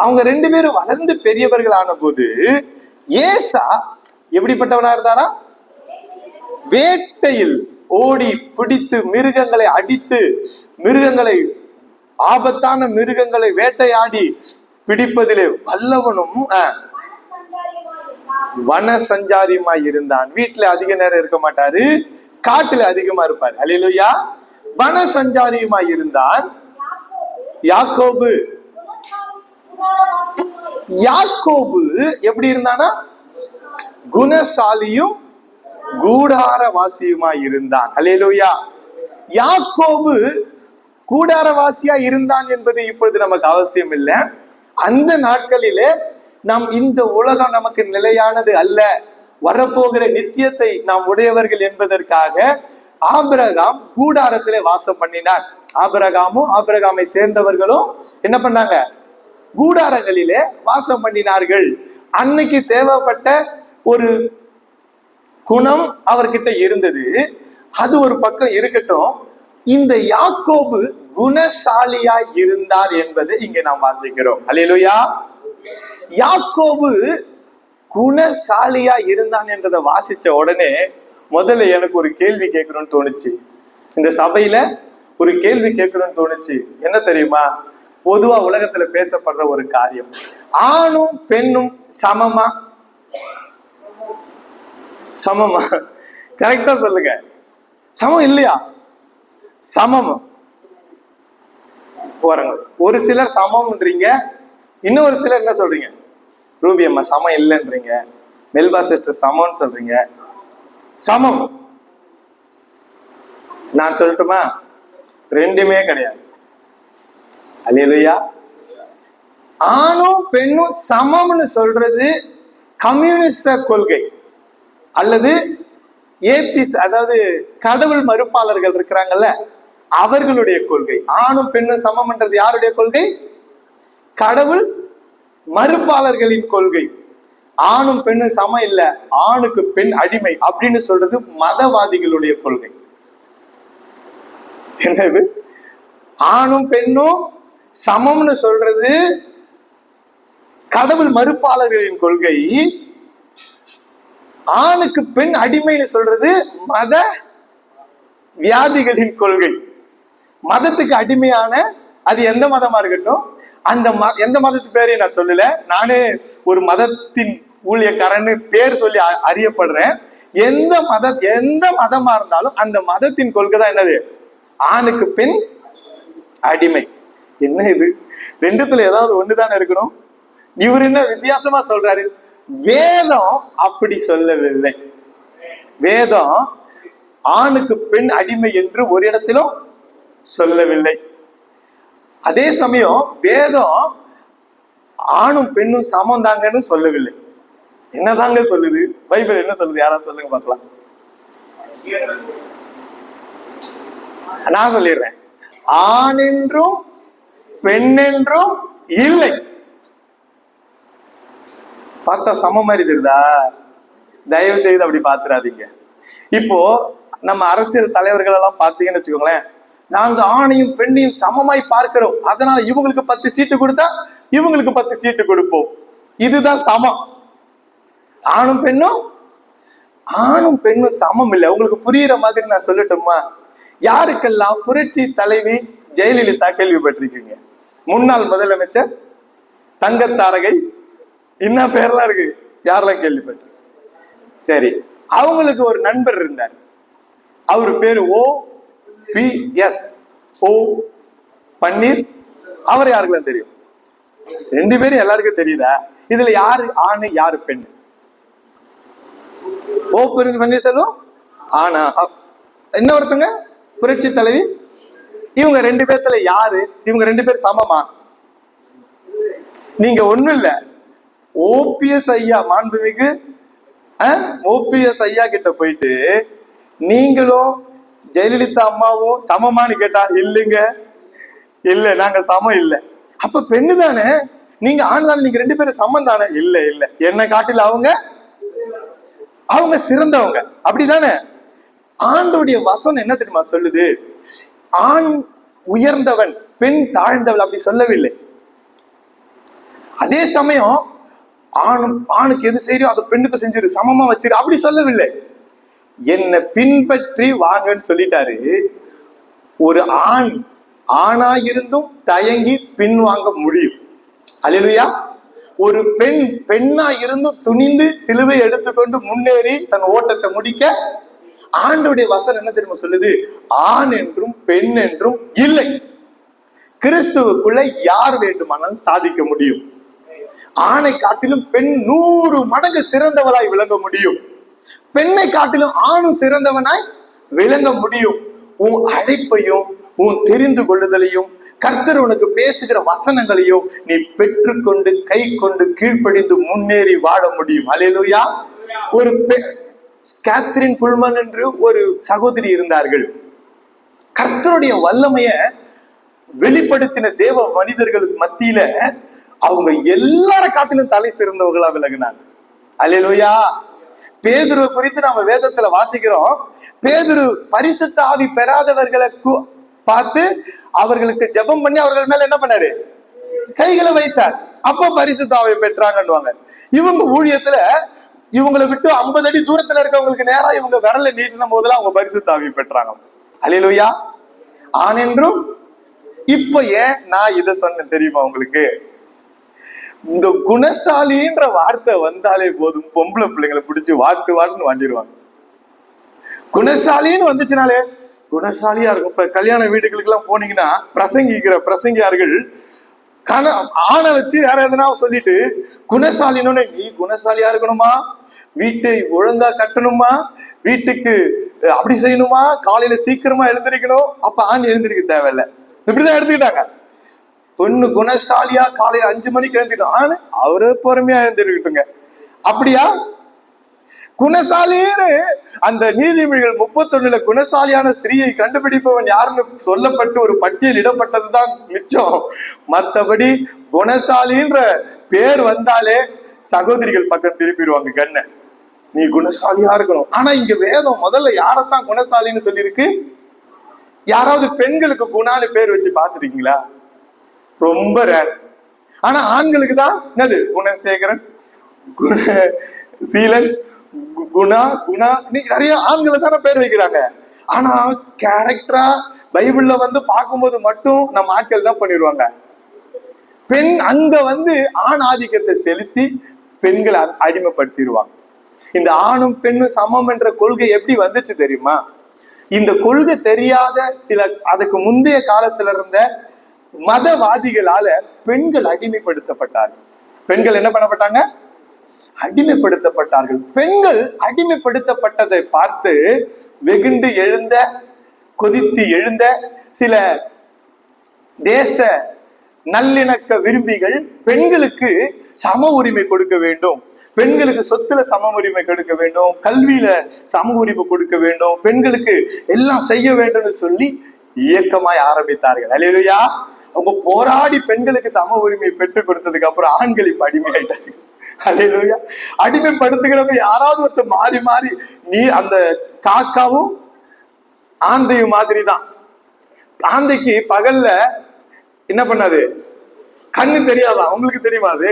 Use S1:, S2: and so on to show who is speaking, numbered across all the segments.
S1: அவங்க 2 பேரும் வளர்ந்து பெரியவர்கள் ஆன போது ஏசா எப்படிப்பட்டவனா இருந்தாரா? வேட்டையில் ஓடி பிடித்து மிருகங்களை அடித்து, மிருகங்களை, ஆபத்தான மிருகங்களை வேட்டையாடி பிடிப்பதிலே வல்லவனும் வன சஞ்சாரியுமாய் இருந்தான். வீட்டுல அதிக நேரம் இருக்க மாட்டாரு, காட்டுல அதிகமா இருப்பாரு. அல்லேலூயா. வன சஞ்சாரியுமாய் இருந்தான். யாக்கோபு எப்படி இருந்தானா? குணசாலியும் கூடாரவாசியுமாய் இருந்தான். அல்லேலூயா. யாக்கோபு கூடாரவாசியா இருந்தான் என்பது இப்பொழுது நமக்கு அவசியம் இல்லை. அந்த நாட்களிலே நாம் இந்த உலகம் நமக்கு நிலையானது அல்ல, வரப்போகிற நித்தியத்தை நாம் உடையவர்கள் என்பதற்காக ஆபிரகாம் கூடாரத்திலே வாசம் பண்ணினார். ஆபிரகாமும் ஆபிரகாமை சேர்ந்தவர்களும் என்ன பண்ணாங்க? கூடாரங்களிலே வாசம் பண்ணினார்கள். அன்னைக்கு தேவைப்பட்ட ஒரு குணம் அவர்கிட்ட இருந்தது. அது ஒரு பக்கம் இருக்கட்டும். இந்த யாக்கோபு குணசாலியாய் இருந்தார் என்பதை இங்க நாம் வாசிக்கிறோம். அல்லேலூயா. யாக்கோபு குணசாலியா இருந்தான் என்றதை வாசிச்ச உடனே முதல்ல எனக்கு ஒரு கேள்வி கேட்கணும்னு தோணுச்சு. இந்த சபையில ஒரு கேள்வி கேட்கணும்னு தோணுச்சு. என்ன தெரியுமா? பொதுவா உலகத்துல பேசப்படுற ஒரு காரியம், ஆணும் பெண்ணும் சமமா? சமமா? கரெக்டா சொல்லுங்க. சமம் இல்லையா? சமம். போறாங்க. ஒரு சிலர் சமம்ன்றீங்க, இன்னொரு சிலர் என்ன சொல்றீங்க? ரூபி அம்மா சமம் இல்லைன்றீங்க, மெல்பா சிஸ்டர் சமம்னு சொல்றீங்க. சமம் நான் சொல்லட்டுமா? ரெண்டுமே கிடையாது. அல்லேலூயா. ஆணும் பெண்ணும் சமம்னு சொல்றது கம்யூனிஸ்ட கொள்கை அல்லது ஏத்திஸ், அதாவது கடவுள் மறுப்பாளர்கள் இருக்கிறாங்கல்ல, அவர்களுடைய கொள்கை. ஆணும் பெண்ணும் சமம்ன்றது யாருடைய கொள்கை? கடவுள் மறுப்பாளர்களின் கொள்கை. ஆணும் பெண்ணும் சமம் இல்ல, ஆணுக்கு பெண் அடிமை அப்படின்னு சொல்றது மதவாதிகளுடைய கொள்கை. என்னது? ஆணும் பெண்ணும் சமம்னு சொல்றது கடவுள் மறுப்பாளர்களின் கொள்கை. ஆணுக்கு பெண் அடிமைன்னு சொல்றது மத வியாதிகளின் கொள்கை. மதத்துக்கு அடிமையான, அது எந்த மதமா இருக்கட்டும், அந்த எந்த மதத்து பேரையும் நான் சொல்லல, நானே ஒரு மதத்தின் ஊழியக்காரன்னு பேர் சொல்லி அறியப்படுறேன். எந்த மதமா இருந்தாலும் அந்த மதத்தின் கொள்கை தான் என்னது? ஆணுக்கு பெண் அடிமை. என்ன இது? ரெண்டுத்துல ஏதாவது ஒண்ணுதானே இருக்கணும். இவர் என்ன வித்தியாசமா சொல்றாரு? வேதம் அப்படி சொல்லவில்லை. வேதம் ஆணுக்கு பெண் அடிமை என்று ஒரு இடத்திலும் சொல்லவில்லை. அதே சமயம் வேதம் ஆணும் பெண்ணும் சமம் தாங்கன்னு சொல்லவில்லை. என்னதாங்க சொல்லுது? பைபிள் என்ன சொல்லுது? யாராவது சொல்லுங்க பார்க்கலாம். நான் சொல்லிடுறேன். ஆண் என்றும் பெண் என்றும் இல்லை. பார்த்தா சம மாதிரி தெரியுதா? தயவு செய்து அப்படி பாத்துறாதீங்க. இப்போ நம்ம அரசியல் தலைவர்கள் எல்லாம் பாத்தீங்கன்னு வச்சுக்கோங்களேன், நாங்க ஆணையும் பெண்ணையும் சமமாய் பார்க்கிறோம், அதனால இவங்களுக்கு 10 சீட்டு கொடுத்தா இவங்களுக்கு 10 சீட்டு கொடுப்போம். இதுதான் சமம். ஆணும் பெண்ணும் சமம் இல்லை. உங்களுக்கு புரியுற மாதிரி நான் சொல்லட்டுமா? யாருக்கெல்லாம் புரட்சி தலைவி ஜெயலலிதா கேள்விப்பட்டிருக்கீங்க? முன்னாள் முதலமைச்சர் தங்கத்தாரகை, இன்னும் பேர்லாம் இருக்கு, யாரெல்லாம் கேள்விப்பட்டு? சரி, அவங்களுக்கு ஒரு நண்பர் இருந்தார். அவரு பேரு OPS, ஓ பன்னீர். அவர் யாருக்கெல்லாம் தெரியும்? 2 பேரும் எல்லாருக்கும் தெரியுதா? இதுல யாரு ஆணு யாரு பெண்? ஓ பன்னீர்செல்வம் ஆனா, இன்னொருத்தங்க புரட்சி தலைவி. இவங்க 2 பேர்த்துல யாரு? இவங்க 2 பேர் சமமா? நீங்க ஒண்ணும் இல்ல, OPS ஐயா, மாண்புமிகு OPS ஐயா கிட்ட போயிட்டு நீங்களும் ஜெயலலிதா அம்மாவும் சமமானு கேட்டா, இல்லைங்க, இல்ல நாங்க சமம் இல்ல. அப்ப பெண்ணு தானே, நீங்க ஆண் தானே, நீங்க 2 பேரும் சமம் தானே? இல்ல இல்ல, என்ன காட்டில அவங்க சிறந்தவங்க, அப்படிதானே? ஆண்டோடைய வசனம் என்ன தெரியுமா சொல்லுது? ஆண் உயர்ந்தவன், பெண் தாழ்ந்தவள் அப்படி சொல்லவில்லை. அதே சமயம் ஆணுக்கு எது செய்யறோ அது பெண்ணுக்கு செஞ்சிரு, சமமா வச்சிரு அப்படி சொல்லவில்லை. என்னை பின்பற்றி வாங்கன்னு சொல்லிட்டாரு. ஒரு ஆண் ஆணா இருந்தும் தயங்கி பின் வாங்க முடியும். அல்லேலூயா. ஒரு பெண் பெண்ணா இருந்தும் துணிந்து சிலுவை எடுத்துக்கொண்டு முன்னேறி தன் ஓட்டத்தை முடிக்க ஆண்டவருடைய வசனம் என்ன தெரியுமா சொல்லுது? ஆண் என்றும் பெண் என்றும் இல்லை. கிறிஸ்துவுக்குள்ள யார் வேண்டுமானாலும் சாதிக்க முடியும். ஆணை காட்டிலும் பெண் 100 மடங்கு சிறந்தவளாய் விளங்க முடியும். பெண்ணை காட்டிலும் ஆணும் சிறந்தவனாய் விளங்க முடியும். உன் அழைப்பையும் உன் தெரிந்து கொள்ளுதலையும் கர்த்தர் உனக்கு பேசுகிற வசனங்களையும் நீ பெற்றுக்கொண்டு கை கொண்டு கீழ்ப்படிந்து முன்னேறி வாழ முடியும். அல்லேலூயா. ஒரு கேத்ரின் குல்மன் என்று ஒரு சகோதரி இருந்தார்கள். கர்த்தருடைய வல்லமைய வெளிப்படுத்தின தேவ மனிதர்களுக்கு மத்தியில அவங்க எல்லார காட்டிலும் தலை சிறந்தவர்களா விலகினாங்க. அல்லேலூயா. பேதுரு குறித்து நாம வேதத்துல வாசிக்கிறோம். பேதுரு பரிசுத்த ஆவி பெறாதவர்களை பார்த்து அவர்களுக்கு ஜெபம் பண்ணி அவர்கள் மேல என்ன பண்ணாரு? கைகளை வைத்தார். அப்ப பரிசுத்த ஆவியை பெற்றாங்கன்னுவாங்க. இவங்க ஊழியத்துல இவங்களை விட்டு 50 அடி தூரத்துல இருக்கவங்களுக்கு நேரா இவங்க விரல நீட்டின போதெல்லாம் அவங்க பரிசுத்த ஆவி பெற்றாங்க. அல்லேலூயா. ஆண் என்றும். இப்ப ஏன் நான் இதை சொன்னேன் தெரியுமா உங்களுக்கு? இந்த குணசாலின்ற வார்த்தை வந்தாலே போதும், பொம்பளை பிள்ளைங்களை பிடிச்சு வாட்டுன்னு வாண்டிடுவாங்க. குணசாலின்னு வந்துச்சுனாலே குணசாலியா இருக்கும். இப்ப கல்யாண வீடுகளுக்கு எல்லாம் போனீங்கன்னா பிரசங்கியார்கள் ஆணை வச்சு வேற எதனா சொல்லிட்டு குணசாலின்னு, நீ குணசாலியா இருக்கணுமா, வீட்டை ஒழுங்கா கட்டணுமா, வீட்டுக்கு அப்படி செய்யணுமா, காலையில சீக்கிரமா எழுந்திருக்கணும். அப்ப ஆண் எழுந்திருக்க தேவையில்லை. இப்படிதான் எடுத்துக்கிட்டாங்க. பொண்ணு குணசாலியா காலையில 5 மணிக்கு எழுந்திட்டோம், ஆனா அவரு பொறுமையா எழுந்திருக்கட்டுங்க. அப்படியா? குணசாலின்னு அந்த நீதிமொழிகள் 31 குணசாலியான ஸ்திரீயை கண்டுபிடிப்பவன் யாருன்னு சொல்லப்பட்டு ஒரு பட்டியல் இடப்பட்டதுதான் மிச்சம். மற்றபடி குணசாலின்ற பேர் வந்தாலே சகோதரிகள் பக்கம் திருப்பிடுவாங்க கண்ண. நீ குணசாலியா இருக்கணும். ஆனா இங்க வேதம் முதல்ல யாரத்தான் குணசாலின்னு சொல்லியிருக்கு? யாராவது பெண்களுக்கு குணான்னு பேர் வச்சு பாத்துருக்கீங்களா? ரொம்ப ரேர். ஆனா ஆண்களுக்கு தான் என்னது? குணசேகரன், குணசீலன், குணா நிறைய ஆண்களை தானே பேர் வைக்கிறாங்க. ஆனா கேரக்டரா பைபிள்ல வந்து பார்க்கும்போது மட்டும் நம்ம ஆட்கள் தான் பண்ணிடுவாங்க. பெண் அங்க வந்து ஆண் ஆதிக்கத்தை செலுத்தி பெண்களை அடிமைப்படுத்திடுவாங்க. இந்த ஆணும் பெண்ணும் சமம் என்ற கொள்கை எப்படி வந்துச்சு தெரியுமா? இந்த கொள்கை தெரியாத சில அதுக்கு முந்தைய காலத்துல இருந்த மதவாதிகளால பெண்கள் அடிமைப்படுத்தப்பட்டார்கள். பெண்கள் என்ன பண்ணப்பட்டாங்க? அடிமைப்படுத்தப்பட்டார்கள். பெண்கள் அடிமைப்படுத்தப்பட்டதை பார்த்து வெகுண்டு எழுந்த, கொதித்து எழுந்த சில தேச நல்லிணக்க விரும்பிகள் பெண்களுக்கு சம உரிமை கொடுக்க வேண்டும், பெண்களுக்கு சொத்துல சம உரிமை கொடுக்க வேண்டும், கல்வியில சம உரிமை கொடுக்க வேண்டும், பெண்களுக்கு எல்லாம் செய்ய வேண்டும்னு சொல்லி இயக்கமாய் ஆரம்பித்தார்கள். அல்லேலூயா. அவங்க போராடி பெண்களுக்கு சம உரிமை பெற்றுக் கொடுத்ததுக்கு அப்புறம் ஆண்கள் இப்ப அடிமையாயிட்டாங்க. அல்லேலூயா. அடிமைப்படுத்துகிறவங்க யாராவது ஒருத்தர் மாறி மாறி, நீ அந்த காக்காவும் ஆந்தையும் மாதிரி தான். ஆந்தைக்கு பகல்ல என்ன பண்ணாது? கண்ணு தெரியாதா? உங்களுக்கு தெரியுமா? அது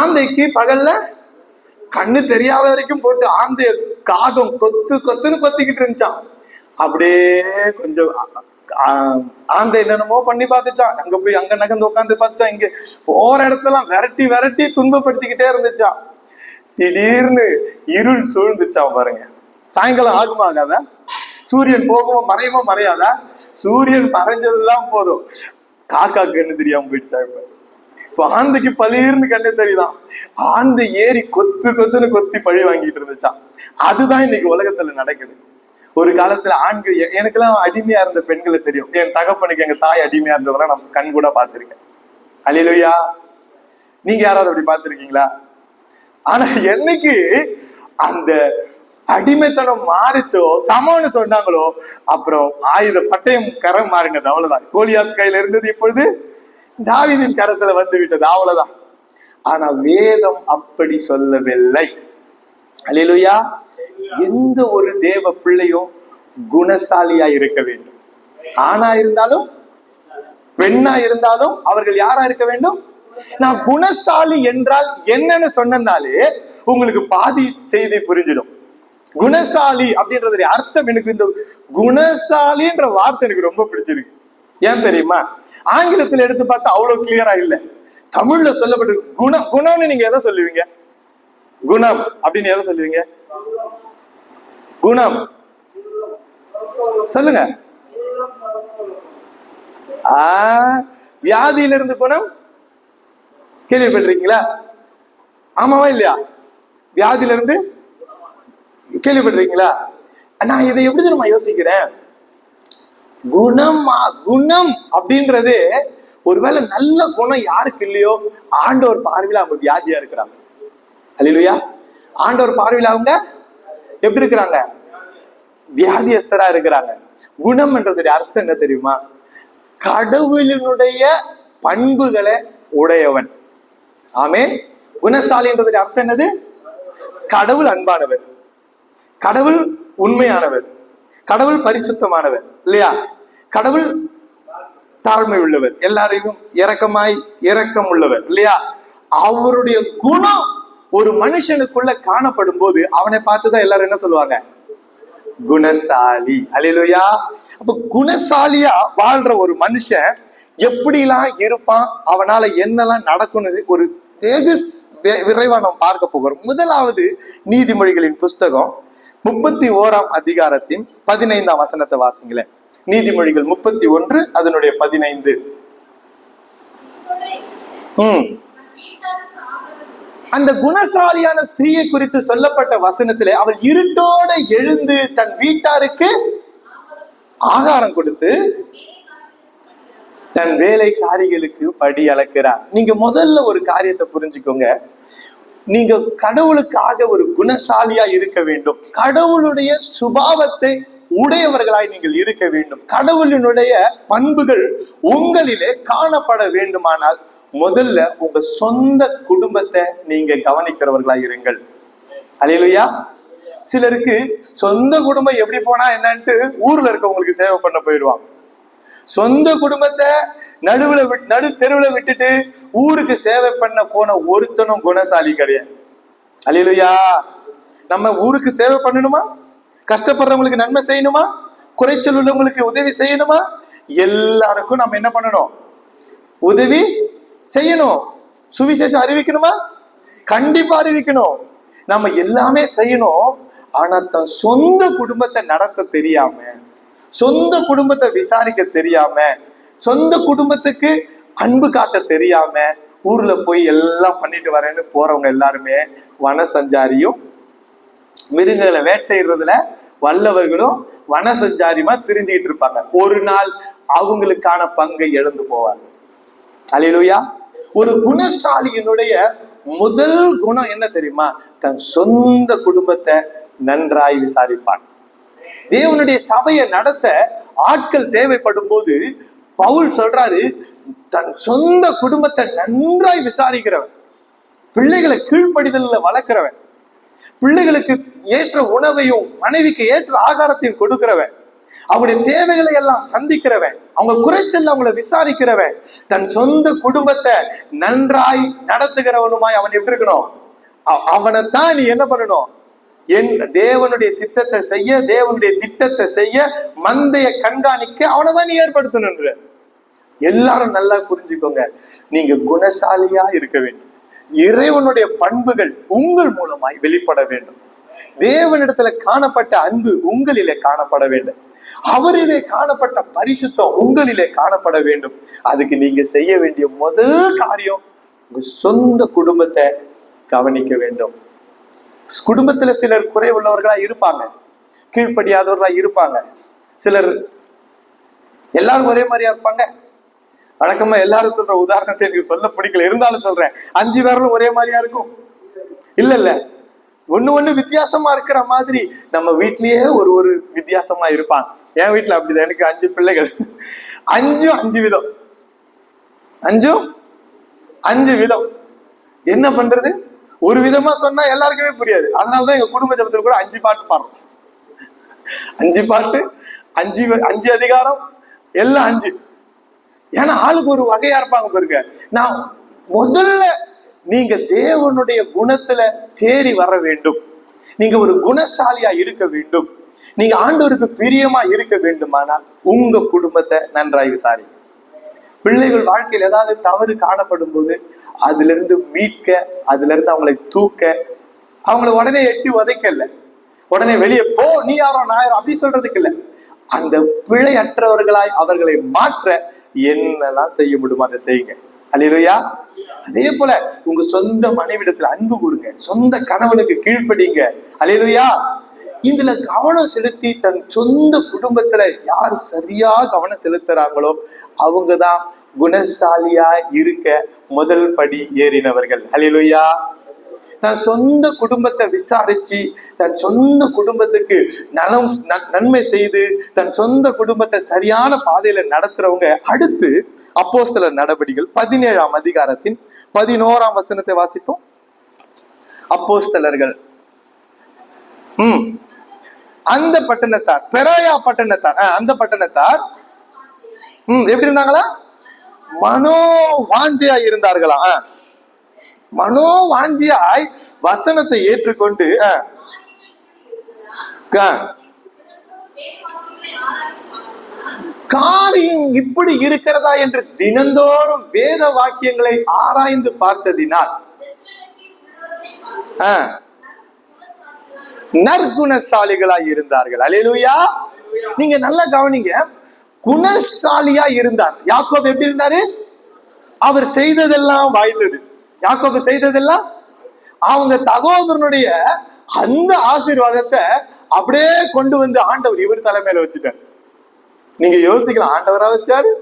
S1: ஆந்தைக்கு பகல்ல கண்ணு தெரியாத வரைக்கும் போட்டு ஆந்தைய காகம் கொத்துன்னு கொத்திக்கிட்டு இருந்துச்சான். அப்படியே கொஞ்சம் ஆந்தை என்னென்னமோ பண்ணி பார்த்துச்சான். அங்க போய் அங்க நகர்ந்து உட்காந்து பார்த்துச்சான். இங்க போற இடத்தெல்லாம் விரட்டி துன்பப்படுத்திக்கிட்டே இருந்துச்சான். திடீர்னு இருள் சூழ்ந்துச்சான் பாருங்க. சாயங்காலம் ஆகுமா ஆகாதா? சூரியன் போகுமா மறையாதா? சூரியன் மறைஞ்சதுதான் போதும், காக்காக்கு என்ன தெரியாம போயிடுச்சா. இப்ப ஆந்தைக்கு பளிர்னு கண்ணு தெரியுதான். ஆந்தை ஏறி கொத்துன்னு கொத்தி பழி வாங்கிட்டு இருந்துச்சான். அதுதான் இன்னைக்கு உலகத்துல நடக்குது. ஒரு காலத்துல ஆண்கள், எனக்கெல்லாம் அடிமையா இருந்த பெண்களை தெரியும். என் தகப்பனுக்கு எங்க தாய் அடிமையா இருந்ததெல்லாம் நான் கண் கூட பார்த்திருக்கேன். அல்லேலூயா. நீங்க யாராவது அப்படி பார்த்திருக்கீங்களா? ஆனா என்னைக்கு அந்த அடிமைத்தனம் மாறிச்சோ, சமம்னு சொன்னாங்களோ, அப்புறம் ஆயுத பட்டயம் கரம் மாறினது. அவ்வளவுதான். கோலியாத் கையில இருந்தது இப்பொழுது தாவீதின் கரத்துல வந்து விட்டது. அவ்வளவுதான். ஆனா வேதம் அப்படி சொல்லவில்லை. அல்லேலூயா. எந்த ஒரு தேவ பிள்ளையும் குணசாலியா இருக்க வேண்டும். ஆணா இருந்தாலும் பெண்ணா இருந்தாலும் அவர்கள் யாரா இருக்க வேண்டும்? நான் குணசாலி என்றால் என்னன்னு சொன்னாலே உங்களுக்கு பாதி செய்தி புரிஞ்சிடும். குணசாலி அப்படின்றதுடைய அர்த்தம், எனக்கு இந்த குணசாலின்ற வார்த்தை எனக்கு ரொம்ப பிடிச்சிருக்கு. ஏன் தெரியுமா? ஆங்கிலத்தில் எடுத்து பார்த்தா அவ்வளவு கிளியரா இல்ல. தமிழ்ல சொல்லப்பட்டிருக்கு. குணம்னு நீங்க எதை சொல்லுவீங்க? குணம் அப்படின்னு எதை சொல்லுவீங்க? குணம் சொல்லுங்க. வியாதியிலிருந்து குணம் கேள்விப்பட்டிருக்கீங்களா? ஆமாவா இல்லையா? வியாதியிலிருந்து கேள்விப்பட்டிருக்கீங்களா? நான் இதை எப்படி நம்ம யோசிக்கிறேன், குணம் அப்படின்றது ஒருவேளை நல்ல குணம் யாருக்கு இல்லையோ ஆண்டவர் பார்வையில அவங்க வியாதியா இருக்கிறாங்க. அல்லேலூயா. ஆண்டவர் பார்வையில அவங்க எப்படி இருக்கிறாங்க? வியாதியஸ்தரா இருக்கிறாங்க. குணம் என்றதுடைய அர்த்தம் என்ன தெரியுமா? கடவுளினுடைய பண்புகளை உடையவன். ஆமென். குணசாலி என்றதுடைய அர்த்தம் என்னது? கடவுள் அன்பானவர், கடவுள் உண்மையானவர், கடவுள் பரிசுத்தமானவர் இல்லையா? கடவுள் தாழ்மை உள்ளவர், எல்லாரையும் இரக்கம் உள்ளவர் இல்லையா? அவருடைய குணம் ஒரு மனுஷனுக்குள்ள காணப்படும் போது அவனை பார்த்துதான் எல்லாரும் என்ன சொல்லுவாங்க? குணசாலி. அல்லேலூயா. அப்ப குணசாலியா வாழ்ற ஒரு மனுஷன் எப்படிலாம் இருப்பான், அவனால என்னெல்லாம் நடக்கும்னு ஒரு வெகு விரைவா நம்ம பார்க்க போகிறோம். முதலாவது நீதிமொழிகளின் புஸ்தகம் 31 அதிகாரத்தின் 15 வசனத்தை வாசிங்களேன். நீதிமொழிகள் 31 அதனுடைய 15. அந்த குணசாலியான ஸ்திரீயை குறித்து சொல்லப்பட்ட வசனத்திலே அவள் இருட்டோட எழுந்து தன் வீட்டாருக்கு ஆகாரம் கொடுத்து தன் வேலைக்காரிகளுக்கு படி அளக்கிறார். நீங்க முதல்ல ஒரு காரியத்தை புரிஞ்சுக்கோங்க. நீங்க கடவுளுக்காக ஒரு குணசாலியா இருக்க வேண்டும். கடவுளுடைய சுபாவத்தை உடையவர்களாய் நீங்கள் இருக்க வேண்டும். கடவுளினுடைய பண்புகள் உங்களிலே காணப்பட வேண்டுமானால் முதல்ல உங்க சொந்த குடும்பத்தை நீங்க கவனிக்கிறவர்களாய் இருங்கள். அல்லேலூயா. சிலருக்கு சொந்த குடும்பம் எப்படி போனா என்னன்ட்டு ஊர்ல இருக்கவங்களுக்கு சேவை பண்ண போயிடுவாங்க. சொந்த குடும்பத்தை நடு தெருவுல விட்டுட்டு ஊருக்கு சேவை பண்ண போன ஒருத்தனும் குணசாலி கிடையாது. அல்லேலூயா. நம்ம ஊருக்கு சேவை பண்ணணுமா? கஷ்டப்படுறவங்களுக்கு நன்மை செய்யணுமா? குறைச்சல் உள்ளவங்களுக்கு உதவி செய்யணுமா? எல்லாருக்கும் நம்ம என்ன பண்ணணும்? உதவி செய்யணும். சுவிசேஷம் அறிவிக்கணுமா? கண்டிப்பா அறிவிக்கணும். நம்ம எல்லாமே செய்யணும். ஆனா தன் சொந்த குடும்பத்தை நடத்த தெரியாம, சொந்த குடும்பத்தை விசாரிக்க தெரியாம, சொந்த குடும்பத்துக்கு அன்பு காட்ட தெரியாம ஊர்ல போய் எல்லாம் பண்ணிட்டு வரேன்னு போறவங்க எல்லாருமே வனசஞ்சாரியும் மிருகங்களை வேட்டையிடுறதுல வல்லவர்களும் வனசஞ்சாரியுமா திரிஞ்சுக்கிட்டு இருப்பாங்க. ஒரு நாள் அவங்களுக்கான பங்கை இழந்து போவாங்க. அல்லேலூயா. ஒரு குணசாலியினுடைய முதல் குணம் என்ன தெரியுமா? தன் சொந்த குடும்பத்தை நன்றாய் விசாரிப்பான். தேவனுடைய சபையை நடத்த ஆட்கள் தேவைப்படும் போது பவுல் சொல்றாரு, தன் சொந்த குடும்பத்தை நன்றாய் விசாரிக்கிறவன், பிள்ளைகளை கீழ்ப்படிதல்ல வளர்க்கிறவன், பிள்ளைகளுக்கு ஏற்ற உணவையும் மனைவிக்கு ஏற்ற ஆகாரத்தையும் கொடுக்கிறவன், அவங்களுடைய தேவைகளை எல்லாம் சந்திக்கிறவன், அவங்க குறைச்சல் அவங்களை விசாரிக்கிறவன், தன் சொந்த குடும்பத்தை நன்றாய் நடத்துகிறவனுமாய் அவன் எப்படி இருக்கணும்? அவனைத்தான் நீ என்ன பண்ணணும்? என் தேவனுடைய சித்தத்தை செய்ய, தேவனுடைய திட்டத்தை செய்ய, மந்தைய கண்காணிக்க அவனைதான் நீ ஏற்படுத்தணும். எல்லாரும் நல்லா புரிஞ்சுக்கோங்க, நீங்க குணசாலியா இருக்க வேண்டும். இறைவனுடைய பண்புகள் உங்கள் மூலமாய் வெளிப்பட வேண்டும். தேவனிடத்துல காணப்பட்ட அன்பு உங்களிலே காணப்பட வேண்டும். அவரிலே காணப்பட்ட பரிசுத்தம் உங்களிலே காணப்பட வேண்டும். அதுக்கு நீங்க செய்ய வேண்டிய முதல் காரியம் உங்க சொந்த குடும்பத்தை கவனிக்க வேண்டும். குடும்பத்துல சிலர் குறைவுள்ளவர்களா இருப்பாங்க, கீழ்ப்படியாதவர்களா இருப்பாங்க. சிலர் எல்லாரும் ஒரே மாதிரியா இருப்பாங்க. வழக்கமா எல்லாரும் சொல்ற உதாரணத்தை எனக்கு சொல்ல பிடிக்கல, இருந்தாலும் சொல்றேன். 5 பேரும் ஒரே மாதிரியா இருக்கும்? இல்ல, ஒண்ணு வித்தியாசமா இருக்கிற மாதிரி நம்ம வீட்லயே ஒரு வித்தியாசமா இருப்பான். என் வீட்டுல அப்படிதான். எனக்கு 5 பிள்ளைகள், 5 விதம், 5 விதம். என்ன பண்றது? ஒரு விதமா சொன்னா எல்லாருக்குமே புரியாது. அதனாலதான் எங்க குடும்ப ஜபத்துல கூட 5 பாட்டு பாடுறோம். 5 பாட்டு, 5 அதிகாரம், எல்லாம் 5. ஏன்னா ஆளுக்கு ஒரு வகையா இருப்பாங்க பாருங்க. நான் முதல்ல நீங்க தேவனுடைய குணத்துல தேறி வர வேண்டும். நீங்க ஒரு குணசாலியா இருக்க வேண்டும். நீங்க ஆண்டவருக்கு பிரியமா இருக்க வேண்டுமானால் உங்க குடும்பத்தை நன்றாக விசாரிங்க. பிள்ளைகள் வாழ்க்கையில் ஏதாவது தவறு காணப்படும் போது அதுல இருந்து மீட்க, அதுல இருந்து அவங்களை தூக்க, அவங்களை உடனே எட்டி உதைக்கல, உடனே வெளியே போ நீ யாரோ நான் யாரோ அப்படி சொல்றதுக்கு இல்ல. அந்த பிழையற்றவர்களாய் அவர்களை மாற்ற என்னெல்லாம் செய்ய முடியுமோ அதை செய்யுங்க. அல்லேலூயா. அதே போல உங்க சொந்த மனைவிடத்துல அன்பு கூறுங்க, சொந்த கணவனுக்கு கீழ்ப்படிங்க. அல்லேலூயா. இதுல கவனம் செலுத்தி தன் சொந்த குடும்பத்துல யார் சரியா கவனம் செலுத்துறாங்களோ அவங்கதான் குணசாலியா இருக்க முதல் படி ஏறினவர்கள். அல்லேலூயா. தன் சொந்த குடும்பத்தை விசாரிச்சு தன் சொந்த குடும்பத்துக்கு நன்மை செய்து தன் சொந்த குடும்பத்தை சரியான பாதையில நடத்துறவங்க. அடுத்து அப்போஸ்தலர் நடபடிகள் 17ஆம் அதிகாரத்தின் 11ஆம் வசனத்தை வாசிப்போம். அப்போஸ்தலர்கள் அந்த பட்டணத்தார், பெராயா பட்டணத்தார், அந்த பட்டணத்தார் எப்படி இருந்தாங்களா? மனோ வாஞ்சையாய் இருந்தார்களா? மனோ வாஞ்சியாய் வசனத்தை ஏற்றுக்கொண்டு காரியம் இப்படி இருக்கிறதா என்று தினந்தோறும் வேத வாக்கியங்களை ஆராய்ந்து பார்த்ததினால் நற்குணசாலிகளாய் இருந்தார்கள். அல்லேலூயா. நீங்க நல்லா கவனிங்க, குணசாலியா இருந்தார். யாக்கோபு எப்படி இருந்தாரு? அவர் செய்ததெல்லாம் வாய்த்தது. யாக்கோபு செய்ததெல்லாம் அவங்க சகோதரனுடைய அந்த ஆசீர்வாதத்தை அப்படியே கொண்டு வந்து ஆண்டவர் இவர் தலைமையில வச்சுட்டார். நீங்க யோசிக்கலாம், ஆண்டவரா வச்சாரு,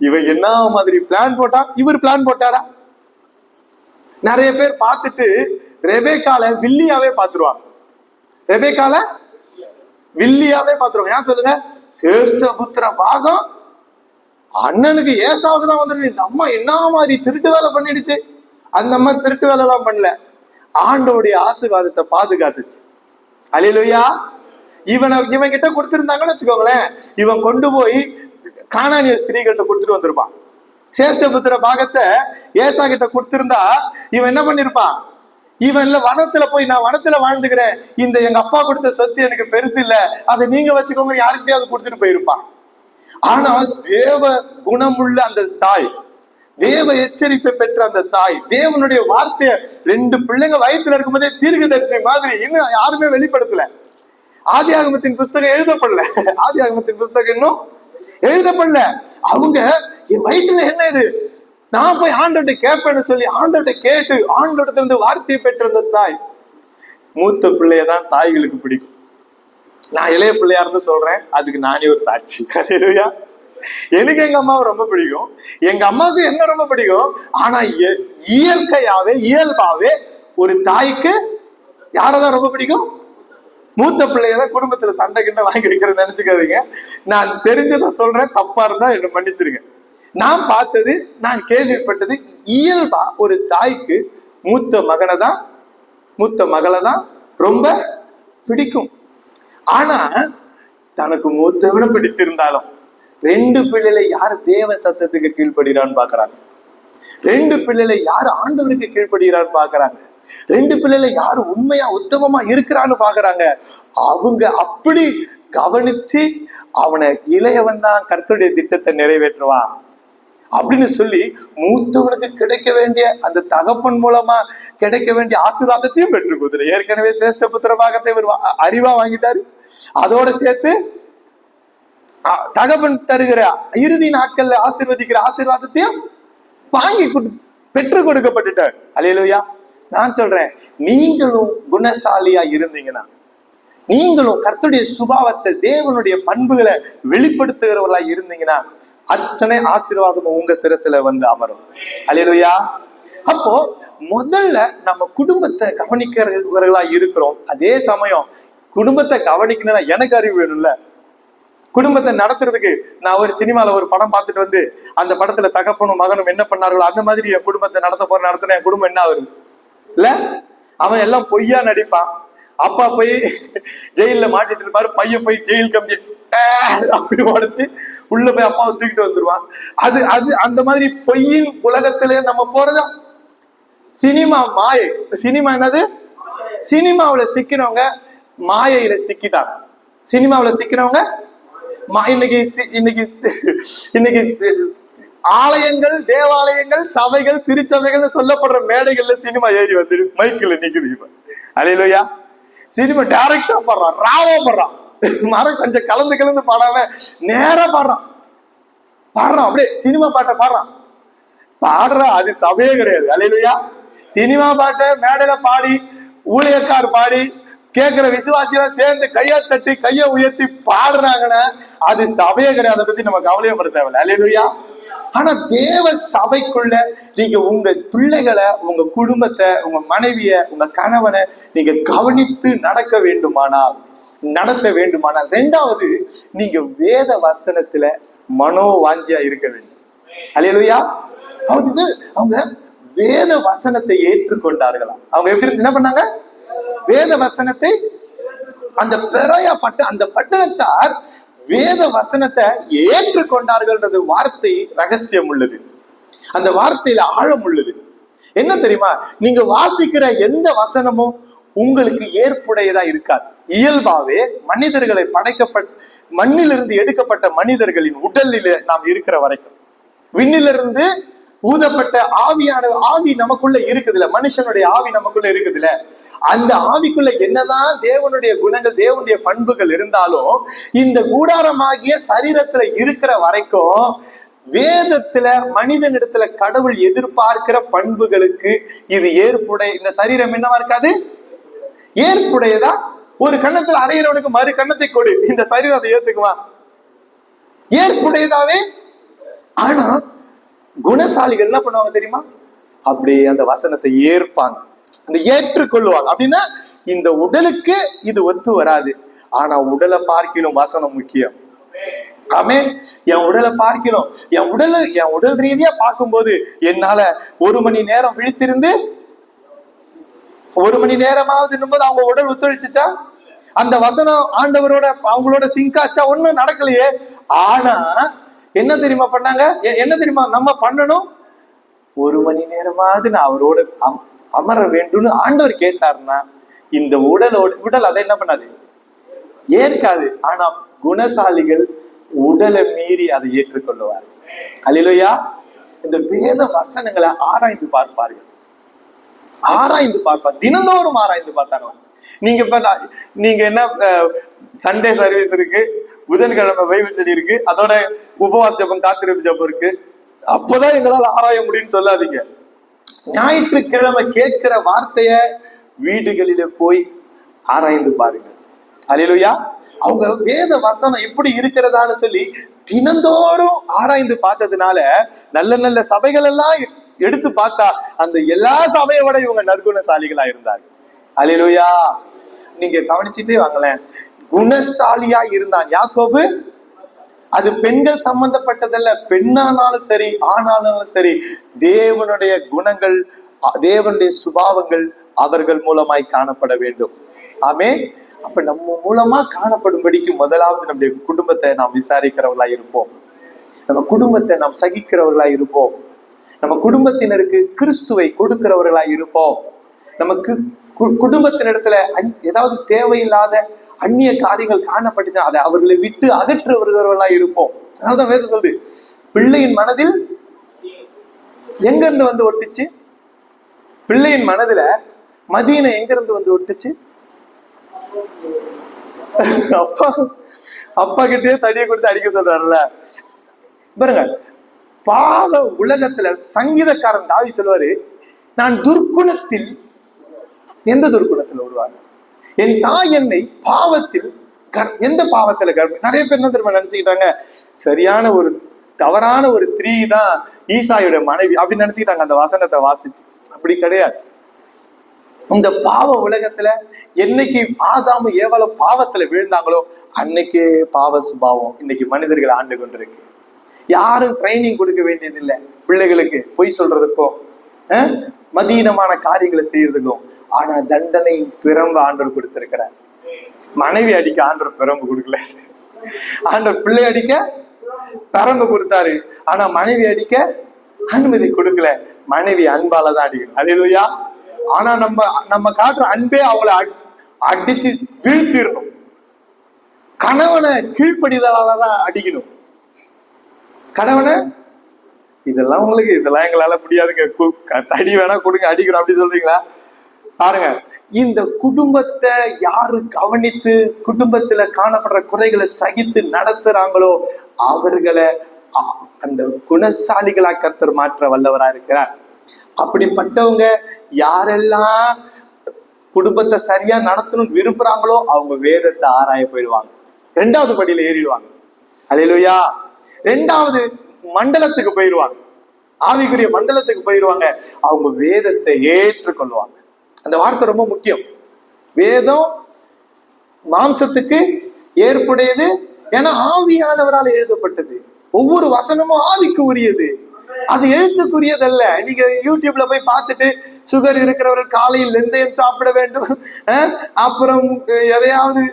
S1: இவன் என்ன மாதிரி பிளான் போட்டா? இவர் பிளான் போட்டாரா? நிறைய பேர் பார்த்துட்டு ரெபேக்கால வில்லியாவே பார்த்துருவாங்க. ரெபேக்கால வில்லியாவே பார்த்துருவாங்க. ஏன் சொல்லுங்க? சேஷ்ட புத்திர பாகம் அண்ணனுக்கு ஏசாவுக்கு தான் வந்துட்டு இந்த அம்மா என்ன மாதிரி திருட்டு வேலை பண்ணிடுச்சு. அந்த அம்மா திருட்டு வேலை எல்லாம் பண்ணல, ஆண்டோடைய ஆசீர்வாதத்தை பாதுகாத்துச்சு. அல்லேலூயா. இவன் கிட்ட கொடுத்திருந்தாங்கன்னு வச்சுக்கோங்களேன், இவன் கொண்டு போய் கானானிய ஸ்திரீகிட்ட கொடுத்துட்டு வந்திருப்பான். சேஷ்ட புத்திர பாகத்தை ஏசா கிட்ட கொடுத்திருந்தா இவன் என்ன பண்ணிருப்பான்? இவன் இல்ல வனத்துல போய் நான் வனத்துல வாழ்ந்துக்கிறேன், இந்த எங்க அப்பா கொடுத்த சொத்து எனக்கு பெருசு இல்ல, அதை நீங்க வச்சுக்கோங்க யாருக்கிட்டையாவது கொடுத்துட்டு போயிருப்பான். ஆனா தேவ குணமுள்ள அந்த தாய், தேவ எச்சரிப்பை பெற்ற அந்த தாய், தேவனுடைய வார்த்தைய 2 பிள்ளைங்க வயிற்றுல இருக்கும்போதே தீர்க்கதரிசி மாதிரி இன்னும் யாருமே வெளிப்படுத்தல. ஆதியாகமத்தின் புஸ்தகம் எழுதப்படல. ஆதியாகமத்தின் புஸ்தகம் இன்னும் எழுதப்படல. அவங்க என் வயிற்றுல என்ன இது, நான் போய் ஆண்டவர்கிட்ட கேட்பேன்னு சொல்லி ஆண்டவர்கிட்ட கேட்டு ஆண்டவர்கிட்ட இருந்து வார்த்தையை பெற்ற அந்த தாய், மூத்த பிள்ளையதான் தாய்களுக்கு பிடிக்கும். நான் இளைய பிள்ளையா இருந்து சொல்றேன், அதுக்கு நானே ஒரு சாட்சி. அல்லேலூயா. எனக்கு எங்க அம்மாவை ரொம்ப பிடிக்கும், எங்க அம்மாவுக்கு என்ன ரொம்ப பிடிக்கும். ஆனா இயல்பாவே ஒரு தாய்க்கு யாரதான் ரொம்ப பிடிக்கும்? மூத்த பிள்ளையதான். குடும்பத்துல சண்டை கிட்ட வாங்கி வைக்கிறேன்னு நினைச்சுக்காதீங்க. நான் தெரிஞ்சதை சொல்றேன், தப்பா இருந்தா என்ன மன்னிச்சிருங்க. நான் பார்த்தது, நான் கேள்விப்பட்டது, இயல்பா ஒரு தாய்க்கு மூத்த மகளை தான் ரொம்ப பிடிக்கும். ஆனா தனக்கு மூத்தவனை பிடிச்சிருந்தாலும் 2 பிள்ளைகளை யாரு தேவ சத்தத்துக்கு கீழ்ப்படுகிறான்னு பாக்குறாங்க, 2 பிள்ளைகளை யாரு ஆண்டவருக்கு கீழ்ப்படுகிறான்னு பாக்குறாங்க, 2 பிள்ளைகளை யாரு உண்மையா உத்தமமா இருக்கிறான்னு பாக்குறாங்க. அவங்க அப்படி கவனிச்சு அவனை இளையவன் தான் கர்த்தருடைய திட்டத்தை நிறைவேற்றுவான் அப்படின்னு சொல்லி மூத்தவனுக்கு கிடைக்க வேண்டிய அந்த தகப்பன் மூலமா கிடைக்க வேண்டிய ஆசீர்வாதத்தையும் பெற்று கொடுத்துரு. ஏற்கனவே சேஷ்ட புத்திர பாகத்தை அறிவா வாங்கிட்டாரு, அதோட சேர்த்து தகப்பன் தருகிற இறுதி நாட்கள்ல ஆசீர்வதிக்கிற ஆசீர்வாதத்தையும் வாங்கி பெற்று கொடுக்கப்பட்டுட்டார். அல்லேலூயா. நான் சொல்றேன், நீங்களும் குணசாலியா இருந்தீங்கன்னா, நீங்களும் கர்த்தருடைய சுபாவத்தை தேவனுடைய பண்புகளை வெளிப்படுத்துகிறவர்களா இருந்தீங்கன்னா அத்தனை ஆசீர்வாதமும் உங்க சிரசுல வந்து அமரும். அல்லேலூயா. அப்போ முதல்ல நம்ம குடும்பத்தை கவனிக்கிறவர்களா இருக்கிறோம். அதே சமயம் குடும்பத்தை கவனிக்கணும்னா எனக்கு அறிவு வேணும்ல. குடும்பத்தை நடத்துறதுக்கு நான் ஒரு சினிமால ஒரு படம் பார்த்துட்டு வந்து அந்த படத்துல தகப்பனும் மகனும் என்ன பண்ணார்களோ அந்த மாதிரி என் குடும்பத்தை நடத்தின என் குடும்பம் என்ன ஆகுது இல்ல? அவன் எல்லாம் பொய்யா நடிப்பான். அப்பா போய் ஜெயில மாட்டிட்டு இருப்பாரு, பையன் போய் ஜெயில் கம்பி அப்படி உடைச்சு உள்ள போய் அப்பாவை தூக்கிட்டு வந்துருவான். அது அது அந்த மாதிரி பொய்யின் உலகத்திலே நம்ம போறதா? சினிமா மாயை. சினிமா என்னது? சினிமாவுல சிக்கினவங்க மாயையில சிக்கிட்டாங்க. சினிமாவுல சிக்கினவங்க இன்னைக்கு இன்னைக்கு இன்னைக்கு ஆலயங்கள், தேவாலயங்கள், சபைகள், திருச்சபைகள் சொல்லப்படுற மேடைகள்ல சினிமா ஏறி வந்து மைக்கில் நிக்குது. இப்ப அல்லேலூயா. சினிமா டைரக்டா பாடுறான், ராவா பாடுறான், மரம் கொஞ்சம் கலந்து கலந்து பாடாம நேரா பாடுறான். அப்படியே சினிமா பாட்டை பாடுறான். அது சபையே கிடையாது. அல்லேலூயா. சினிமா பாட்டை மேடையில பாடி, ஊழியக்கார் பாடி, கேட்கிற விசுவாசிகள் சேர்ந்து கையை தட்டி கையை உயர்த்தி பாடுறாங்கன்னா அது சபையே கிடையாது. அதை பத்தி நம்ம கவலையப்பட தேவையில்லை. அல்லேலூயா. ஆனா தேவ சபைக்குள்ள நீங்க உங்க பிள்ளைகளை, உங்க குடும்பத்தை, உங்க மனைவிய, உங்க கணவனை நீங்க கவனித்து நடத்த வேண்டுமானால், ரெண்டாவது நீங்க வேத வசனத்துல மனோ வாஞ்சியா இருக்க வேண்டும். அல்லேலூயா. அவங்க வேத வசனத்தை ஏற்றுக்கொண்டார்களா? அவங்க எப்படி என்ன பண்ணாங்க? வேத வசனத்தை, அந்த பெராயா அந்த பட்டணத்தார் வேத வசனத்தை ஏற்றுக்கொண்டார்கள். வார்த்தை ரகசியம் உள்ளது, அந்த வார்த்தையில ஆழம் உள்ளது. என்ன தெரியுமா? நீங்க வாசிக்கிற எந்த வசனமும் உங்களுக்கு ஏற்புடையதா இருக்காது. இயல்பாவே மனிதர்களை மண்ணிலிருந்து எடுக்கப்பட்ட மனிதர்களின் உடலில் நாம் இருக்கிற வரைக்கும், விண்ணிலிருந்து ஊதப்பட்ட ஆவி நமக்குள்ள இருக்குதுல்ல, மனுஷனுடைய ஆவி நமக்குள்ள இருக்குதுல்ல, அந்த ஆவிக்குள்ள என்னதான் தேவனுடைய குணங்கள், தேவனுடைய பண்புகள் இருந்தாலும் இந்த கூடாரமாகிய சரீரத்துல இருக்கிற வரைக்கும் வேதத்துல மனிதனிடத்துல கடவுள் எதிர்பார்க்கிற பண்புகளுக்கு இது இந்த சரீரம் என்னவா இருக்காது? ஏற்புடையதா? ஒரு கண்ணத்துல அடையிறவனுக்கு மறு கண்ணத்தை கொடு, இந்த சரீரத்தை ஏத்துக்குவா? ஏற்புடையதாவே. ஆனா குணசாலிகள் என்ன பண்ணுவாங்க தெரியுமா? அப்படியே அந்த வசனத்தை ஏற்பாங்க, அந்த ஏற்றுக்கொள்வாங்க. அப்படின்னா இந்த உடலுக்கு இது ஒத்து வராது, ஆனா உடலை பார்க்கணும் வசனம் முக்கியம். ஆமென். என் உடலை பார்க்கணும், என் உடல் ரீதியா பார்க்கும்போது என்னால 1 மணி நேரம் விழித்திருந்து 1 மணி நேரமாவது போது அவங்க உடல் ஒத்துழைச்சுச்சா? அந்த வசனம் ஆண்டவரோட அவங்களோட சிங்காச்சா? ஒண்ணும் நடக்கலையே. ஆனா என்ன தெரியுமா பண்ணாங்க? என்ன தெரியுமா நம்ம பண்ணணும்? 1 மணி நேரமாவது நான் அவரோட அமர வேண்டும்னு ஆண்டவர் கேட்டார்னா இந்த உடல் அதை என்ன பண்ணாது? ஏற்காது. ஆனா குணசாலிகள் உடலை மீறி அதை ஏற்றுக்கொள்ளுவார். அல்லேலூயா. இந்த வேத வசனங்களை ஆராய்ந்து பார்ப்பார்கள், தினந்தோறும் ஆராய்ந்து பார்த்தாங்க. நீங்க என்ன சண்டே சர்வீஸ் இருக்கு, புதன்கிழமை பைபிள் ஸ்டடி இருக்கு, அதோட உபவாச ஜபம், காத்திருப்பு ஜபம் இருக்கு, அப்போதான் எங்களால் ஆராய முடியும்னு சொல்லாதீங்க. ஞாயிற்றுக்கிழமை கேட்கிற வார்த்தைய வீடுகளில போய் ஆராய்ந்து பாருங்க. அல்லேலூயா. அவங்க வேத வசனம் எப்படி இருக்கிறதான்னு சொல்லி தினந்தோறும் ஆராய்ந்து பார்த்ததுனால நல்ல நல்ல சபைகள் எல்லாம் எடுத்து பார்த்தா அந்த எல்லா சபையை விட இவங்க நற்குணசாலிகளா இருந்தாங்க. அல்லேலூயா. நீங்க கவனிச்சுட்டே வாங்களேன். குணசாலியா இருந்தான் யாக்கோபு. அது பெண்கள் சம்பந்தப்பட்டதல்ல, பெண்ணானாலும் சரி ஆனாலும் சரி, தேவனுடைய குணங்கள், தேவனுடைய சுபாவங்கள் அவர்கள் மூலமாய் காணப்பட வேண்டும். ஆமே. அப்ப நம்ம மூலமா காணப்படும்படிக்கு முதலாவது நம்முடைய குடும்பத்தை நாம் விசாரிக்கிறவர்களா இருப்போம், நம்ம குடும்பத்தை நாம் சகிக்கிறவர்களா இருப்போம், நம்ம குடும்பத்தினருக்கு கிறிஸ்துவை கொடுக்கிறவர்களா இருப்போம். நமக்கு குடும்பத்தினிடத்துல ஏதாவது தேவையில்லாத அந்நிய காரியங்கள் காணப்பட்டுச்சா அதை அவர்களை விட்டு அகற்றுவர்களா இருப்போம். அதனால்தான் வேதம் சொல்லுது, பிள்ளையின் மனதில் எங்க இருந்து வந்து ஒட்டுச்சு? பிள்ளையின் மனதுல மதீனை எங்க இருந்து வந்து ஒட்டுச்சு? அப்பா கிட்டே தடியை கொடுத்து அடிக்க சொல்றாருல்ல. பாருங்க, பாவ உலகத்துல சங்கீதக்காரன் தாவி சொல்வாரு, நான் துர்க்குணத்தில், எந்த துர்க்குணத்துல வருவாங்க? என் தாய் என்னை பாவத்தில், எந்த பாவத்துல நிறைய பேர் என்ன தெரியுமா நினைச்சுக்கிட்டாங்க, சரியான ஒரு தவறான ஒரு ஸ்திரீ தான் ஈசாயோட மனைவி அப்படின்னு நினைச்சுக்கிட்டாங்க அந்த வசனத்தை வாசிச்சு. அப்படி கிடையாது. இந்த பாவ உலகத்துல என்னைக்கு ஆதாமு ஏவாளும் பாவத்துல விழுந்தாங்களோ அன்னைக்கே பாவ சுபாவம் இன்னைக்கு மனிதர்கள் ஆண்டு கொண்டிருக்கு. யாரும் ட்ரைனிங் கொடுக்க வேண்டியது இல்லை பிள்ளைகளுக்கு, பொய் சொல்றதுக்கும் மதீனமான காரியங்களை செய்யறதுக்கும். ஆனா தண்டனை பிரம்பு ஆண்டவர் கொடுத்திருக்கிறார். மனைவி அடிக்க ஆண்டவர் பிரம்பு கொடுக்கல. ஆண்டவர் பிள்ளை அடிக்க திறந்து கொடுத்தாரு, ஆனா மனைவி அடிக்க அனுமதி கொடுக்கல. மனைவி அன்பால தான் அடிக்கணும். அல்லேலூயா. ஆனா நம்ம காட்டுற அன்பே அவளை அடிச்சு வீழ்த்திடணும். கணவனை கீழ்ப்படிதலாலதான் அடிக்கணும். கணவனை இதெல்லாம் எங்களால முடியாதுங்க, தடி வேணா கொடுங்க, அடிக்கிறோம் அப்படி சொல்றீங்களா? பாருங்க, இந்த குடும்பத்தை யாரு கவனித்து குடும்பத்துல காணப்படுற குறைகளை சகித்து நடத்துறாங்களோ அவர்களை அந்த குணசாலிகளா கர்த்தர் மாற்ற வல்லவரா இருக்கிறார். அப்படிப்பட்டவங்க யாரெல்லாம் குடும்பத்தை சரியா நடத்தணும்னு விரும்புறாங்களோ அவங்க வேதத்தை ஆராய போயிடுவாங்க, 2வது படியில ஏறிடுவாங்க. அல்லேலூயா. 2வது மண்டலத்துக்கு போயிடுவாங்க, ஆவிக்குரிய மண்டலத்துக்கு போயிடுவாங்க. அவங்க வேதத்தை ஏற்றுக்கொள்வாங்க. அந்த வார்த்தை ரொம்ப முக்கியம். வேதம் மாம்சத்துக்கு ஏற்புடையது, ஏன்னா ஆவியானவரால் எழுதப்பட்டது. ஒவ்வொரு வசனமும் ஆவிக்கு உரியது, அது எழுத்துக்குரியதல்ல. நீங்க யூடியூப்ல போய் பார்த்துட்டு சுகர் இருக்கிறவர்கள் காலையில் வெந்தயம் சாப்பிட வேண்டும், அப்புறம் எதையாவது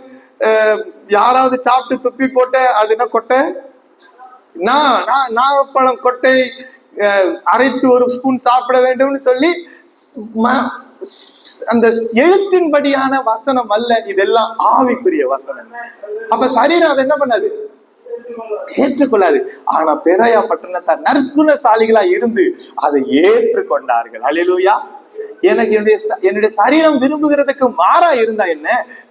S1: யாராவது சாப்பிட்டு துப்பி போட்ட அது என்ன கொட்டை, நாகப்பழம் கொட்டை அரைத்து 1 ஸ்பூன் சாப்பிட வேண்டும்னு சொல்லி அந்த எழுத்தின்படியான வசனம் அல்ல, இதெல்லாம் ஆவிக்குரிய வசனம். அப்ப சரீரம் அதை என்ன பண்ணாது, ஏற்றுக்கொள்ளாது. ஆனா பெராயா பட்டணத்தார் நற்குணசாலிகளா இருந்து அதை ஏற்றுக்கொண்டார்கள். அல்லேலூயா. எனக்கு என்னுடைய சரீரம் விரும்புகிறதுக்கு மாறா இருந்தா என்ன,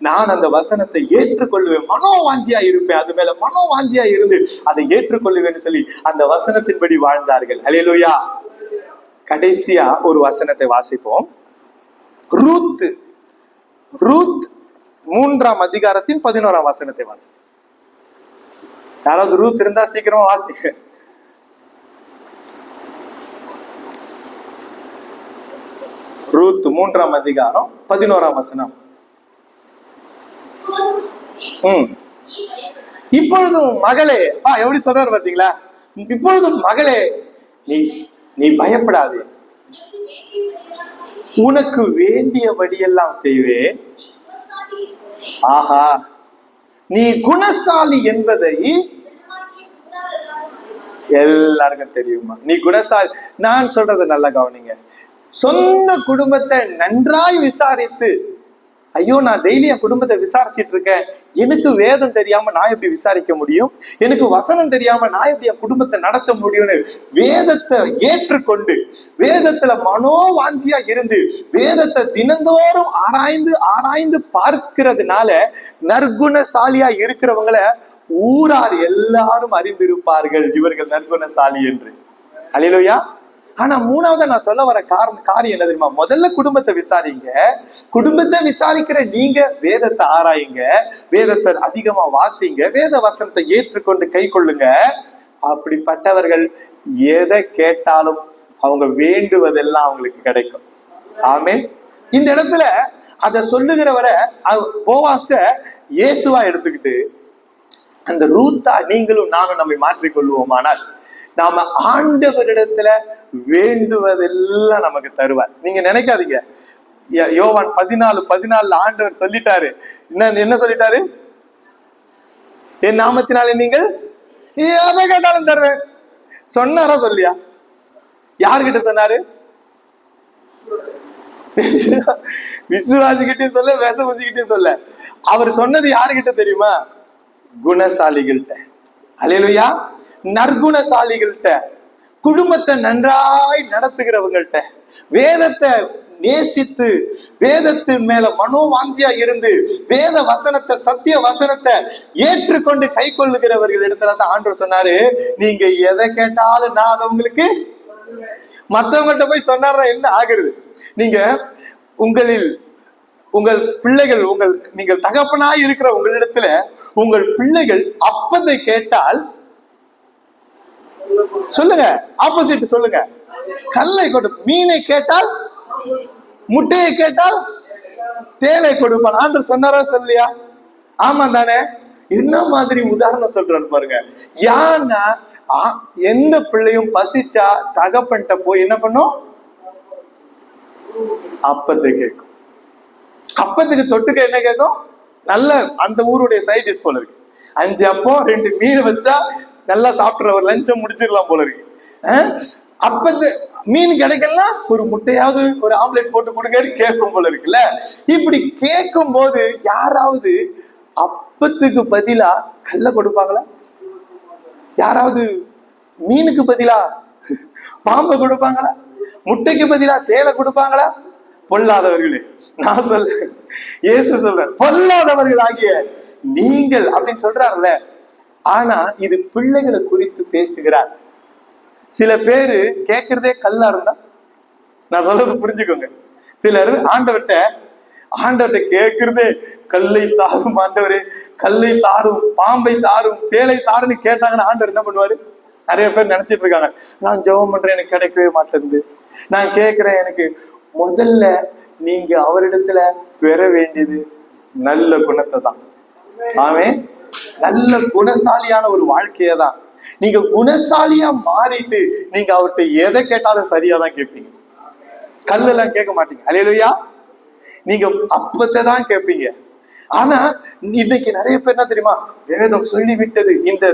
S1: நான் அந்த வசனத்தை ஏற்றுக்கொள்வேன், மனோவாஞ்சியா இருப்பேன், அது மேல மனோவாஞ்சியா இருந்து அதை ஏற்றுக்கொள்வேன்னு சொல்லி அந்த வசனத்தின்படி வாழ்ந்தார்கள். அல்லேலூயா. கடைசியா ஒரு வசனத்தை வாசிப்போம். ரூத் 3ஆம் அதிகாரத்தின் 11ஆம் வசனத்தை வாசி. யாராவது ரூத் இருந்தா சீக்கிரமா வாசிக்க. ரூத் 3ஆம் அதிகாரம் 11ஆம் வசனம். இப்பொழுதும் மகளே, எப்படி சொல்றாரு பாத்தீங்களா? இப்பொழுதும் மகளே, நீ பயப்படாது, உனக்கு வேண்டியபடியெல்லாம் செய்வேன். ஆஹா, நீ குணசாலி என்பதை எல்லாருக்கும் தெரியுமா? நீ குணசாலி. நான் சொல்றது நல்லா கவனிங்க. சொந்த குடும்பத்தை நன்றாய் விசாரித்து, ஐயோ நான் டெய்லி என் குடும்பத்தை விசாரிச்சுட்டு இருக்கேன், எனக்கு வேதம் தெரியாம நான் எப்படி விசாரிக்க முடியும், எனக்கு வசனம் தெரியாம நான் எப்படி என் குடும்பத்தை நடத்த முடியும்னு வேதத்தை ஏற்றுக்கொண்டு வேதத்துல மனோவாஞ்சியா இருந்து வேதத்தை தினந்தோறும் ஆராய்ந்து பார்க்கிறதுனால நற்குணசாலியா இருக்கிறவங்களை ஊரார் எல்லாரும் அறிந்திருப்பார்கள், இவர்கள் நற்குணசாலி என்று. அல்லேலூயா. ஆனா 3வது நான் சொல்ல வர காரியம் என்ன தெரியுமா? முதல்ல குடும்பத்தை விசாரிங்க. குடும்பத்தை விசாரிக்கிற நீங்க வேதத்தை ஆராயுங்க, வேதத்தை அதிகமா வாசிங்க, வேத வசனத்தை ஏற்றுக்கொண்டு கை கொள்ளுங்க. அப்படிப்பட்டவர்கள் எதை கேட்டாலும் அவங்க வேண்டுவதெல்லாம் அவங்களுக்கு கிடைக்கும். ஆமென். இந்த இடத்துல அதை சொல்லுகிறவரை போவாச இயேசுவா எடுத்துக்கிட்டு அந்த ரூத்தா நீங்களும் நானும் நம்மை மாற்றிக்கொள்வோமானால் நாம ஆண்டவரிடத்துல வேண்டுவதெல்லாம் நமக்கு தருவார். நீங்க நினைக்காதீங்க, யோவான் 14:14 ஆண்டவர் சொல்லிட்டாரு. என்ன சொல்லிட்டாரு? என் நாமத்தினாலே நீங்கள் எதை கேட்டாலும் தருவேன் சொன்னாரா? சொல்லியா? யாருகிட்ட சொன்னாரு? விசுவாசிக்கிட்டையும் சொல்ல, விசுவாசிக்கிட்டையும் சொல்ல. அவர் சொன்னது யாருகிட்ட தெரியுமா? குணசாலிகள்கிட்ட. அல்லேலூயா. நற்குணசாலிகள்கிட்ட, குடும்பத்தை நன்றாய் நடத்துகிறவங்கள்ட்ட, வேதத்தை நேசித்து வேதத்தின் மேல மனோவாஞ்சியா இருந்து வேத வசனத்தை, சத்திய வசனத்தை ஏற்றுக்கொண்டு கை கொள்ளுகிறவர்கள் இடத்துல தான் ஆண்டவர் சொன்னாரு, நீங்க எதை கேட்டாலும் நான் அதை உங்களுக்கு. மற்றவங்கள்ட்ட போய் சொன்னாரா என்ன ஆகுறது? நீங்க உங்கள் பிள்ளைகள், நீங்கள் தகப்பனாய் இருக்கிற உங்களிடத்துல உங்கள் பிள்ளைகள் அப்பத்தை கேட்டால் சொல்லுங்க, ஆப்போசிட் சொல்லுங்க. கல்லை கொடு. மீனை கேட்டால், முட்டையை கேட்டால் தேலை கொடுப்பான். ஆண்டவர் சொன்னாரா சொல்லியா? ஆமா தானே? என்ன மாதிரி உதாரணம் சொல்றாரு பாருங்க. யான்னா எந்த பிள்ளையும் பசிச்சா தகப்பன்ட்ட போய் என்ன பண்ணும்? அப்பத்தை கேட்கும். அப்பத்துக்கு தொட்டுக்க என்ன கேட்கும்? நல்ல அந்த ஊருடைய சைட் டிஷ் போல இருக்கு. 5 அப்பம் 2 மீன் வச்சா நல்லா சாப்பிட்ற ஒரு லஞ்சம் முடிச்சிடலாம் போல இருக்கு. அப்ப இந்த மீன் கிடைக்கலாம், ஒரு முட்டையாவது ஒரு ஆம்லெட் போட்டு கொடுங்கன்னு கேட்கும் போல இருக்குல்ல. இப்படி கேட்கும் போது யாராவது அப்பத்துக்கு பதிலா கல்ல கொடுப்பாங்களா? யாராவது மீனுக்கு பதிலா பாம்பை கொடுப்பாங்களா? முட்டைக்கு பதிலா தேலை கொடுப்பாங்களா? பொல்லாதவர்களே, நான் சொல்றேன், இயேசு சொல்றேன், பொல்லாதவர்கள் ஆகிய நீங்கள் அப்படின்னு சொல்றாருல்ல. ஆனா இது பிள்ளைகளை குறித்து பேசுகிறார். சில பேரு கேட்கறதே கல்லா இருந்தா, நான் சொல்றது புரிஞ்சுக்கோங்க. சிலர் ஆண்டவர்கிட்ட கேட்கறதே கல்லை தாரும் ஆண்டவரே, கல்லை தாரும், பாம்பை தாரும், தேலை தாருன்னு கேட்டாங்கன்னா ஆண்டவர் என்ன பண்ணுவாரு? நிறைய பேர் நினைச்சிட்டு இருக்காங்க, நான் ஜெபம் பண்றேன் எனக்கு கிடைக்கவே மாட்டேங்குது, நான் கேட்கிறேன் எனக்கு. முதல்ல நீங்க அவரிடத்துல பெற வேண்டியது நல்ல குணத்தை தான். ஆமென். நல்ல குணசாலியான ஒரு வாழ்க்கையை தான். நீங்க குணசாலியா மாறிட்டு நீங்க அவர்கிட்ட எதை கேட்டாலும் சரியாதான் கேட்பீங்க. கல்லெல்லாம் கேட்க மாட்டீங்க. அல்லேலூயா. நீங்க அப்பத்தை தான் கேட்பீங்க. ஆனா இன்னைக்கு நிறைய பேர் என்ன தெரியுமா, வேதம் சொல்லிவிட்டது, இந்த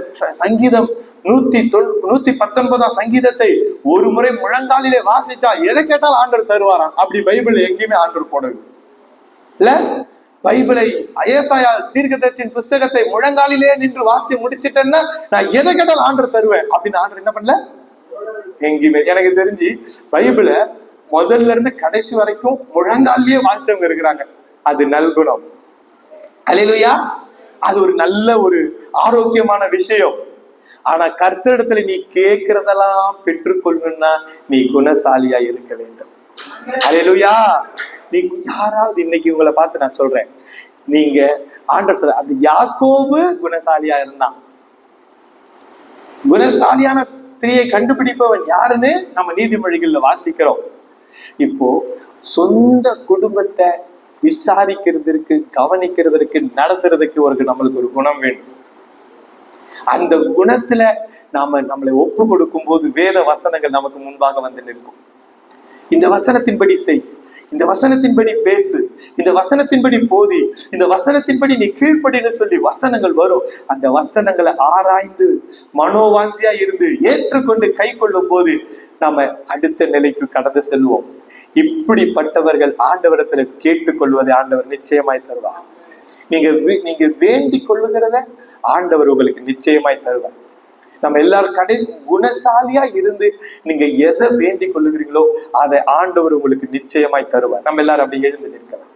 S1: சங்கீதம் 119 சங்கீதத்தை ஒரு முறை முழங்காலிலே வாசிச்சா எதை கேட்டாலும் ஆண்டவர் தருவாராம். அப்படி பைபிள் எங்கேயுமே ஆண்டவர் போடவே இல்ல. பைபிளை ஏசாயா தீர்க்கதரிசியின் புஸ்தகத்தை முழங்காலிலே நின்று வாசிச்சு முடிச்சிட்டேன்னா நான் எதை கேட்டாலும் ஆண்டவர் தருவேன் அப்படின்னு ஆண்டவர் என்ன பண்ணல எங்கேயுமே. எனக்கு தெரிஞ்சு பைபிளை முதல்ல இருந்து கடைசி வரைக்கும் முழங்காலிலேயே வாசிச்சவங்க இருக்கிறாங்க. அது நல்குணம். அல்லேலூயா. அது ஒரு நல்ல ஒரு ஆரோக்கியமான விஷயம். ஆனா கர்த்தரிடத்துல நீ கேட்கிறதெல்லாம் பெற்றுக்கொள்ளணும்னா நீ குணசாலியா இருக்க வேண்டும். அல்லேலூயா. நீ யாராவது இன்னைக்கு உங்களை பார்த்து நான் சொல்றேன், நீங்க ஆண்டவர் சொல்ற அந்த யாக்கோபு குணசாலியா இருந்தான். குணசாலியான ஸ்திரியை கண்டுபிடிப்பவன் யாருன்னு நம்ம நீதிமொழிகள்ல வாசிக்கிறோம். இப்போ சொந்த குடும்பத்தை விசாரிக்கிறதுக்கு, கவனிக்கிறதுக்கு, நடத்துறதுக்கு நம்மளுக்கு ஒரு குணம் வேண்டும். அந்த குணத்துல நம்மளை ஒப்பு கொடுக்கும் போது வேத வசனங்கள் நமக்கு முன்பாக வந்து நிற்கும். இந்த வசனத்தின்படி செய், இந்த வசனத்தின்படி பேசு, இந்த வசனத்தின்படி போதி, இந்த வசனத்தின்படி நீ கீழ்ப்படின்னு சொல்லி வசனங்கள் வரும். அந்த வசனங்களை ஆராய்ந்து மனோவாஞ்சியா இருந்து ஏற்றுக்கொண்டு கை கொள்ளும் போது நாம அடுத்த நிலைக்கு கடந்து செல்வோம். இப்படிப்பட்டவர்கள் ஆண்டவரிடத்துல கேட்டுக்கொள்வதை ஆண்டவர் நிச்சயமாய் தருவார். நீங்க வேண்டிக் கொள்ளுகிறத ஆண்டவர் உங்களுக்கு நிச்சயமாய் தருவார். நம்ம எல்லாரும் குணசாலியா இருந்து நீங்க எதை வேண்டிக் கொள்ளுகிறீங்களோ அதை ஆண்டவர் உங்களுக்கு நிச்சயமாய் தருவார். நம்ம எல்லாரும் அப்படி எழுந்து நிற்கலாம்.